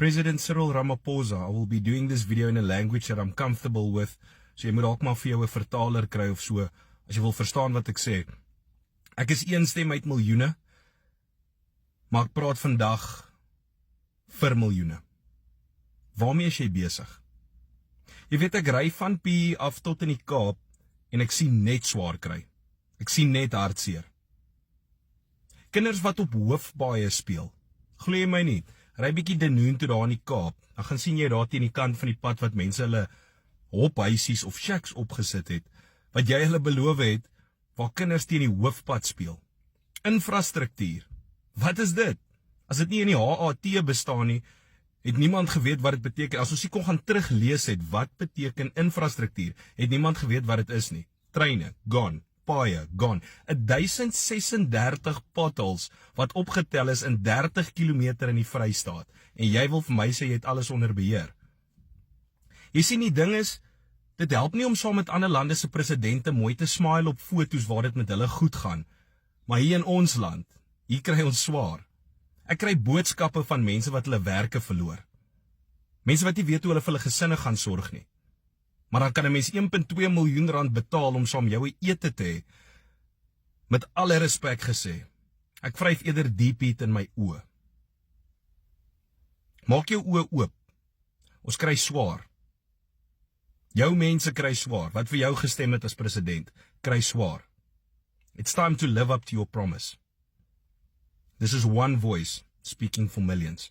President Cyril Ramaphosa, I will be doing this video in a language that I'm comfortable with, so jy moet dalk maar vir jou 'n vertaler kry of so, as jy wil verstaan wat ek sê. Ek is een stem uit miljoene, maar ek praat vandag vir miljoene. Waarmee is jy besig? Jy weet, ek ry van PE af tot in die Kaap, en ek sien net swaar kry. Ek sien net hartseer. Kinders wat op hoofpaaie speel. Glo jy my nie? Ry bietjie Denoon toe daar in die Kaap, dan gaan sien jy daar teen die kant van die pad wat mense hulle hophuisies of shacks opgesit het, wat jy hulle beloof het, waar kinders teen die hoofpad speel. Infrastruktuur. Wat is dit? As dit nie in die HAT bestaan nie, het niemand geweet wat dit beteken. As ons nie kon gaan teruglees het, wat beteken infrastruktuur, het niemand geweet wat dit is nie. Treine, gone. Paaie, gone. 1036 potholes wat opgetel is in 30 kilometer in die Vrystaat. En jy wil vir my sê jy het alles onder beheer. Jy sien, die ding is, dit help nie om saam met ander lande se presidente mooi te smile op foto's waar dit met hulle goed gaan. Maar hier in ons land, hier kry ons swaar. Ek kry boodskappe van mense wat hulle werke verloor. Mense wat nie weet hoe hulle vir hulle gesinne gaan sorg nie. Maar dan kan 'n mens 1.2 miljoen rand betaal om saam jou ete te hê. Met alle respek gesê, ek vryf eerder diep heat in my oë. Maak jou oë oop. Ons kry swaar. Jou mense kry swaar. Wat vir jou gestem het as president, kry swaar. It's time to live up to your promise. This is one voice speaking for millions.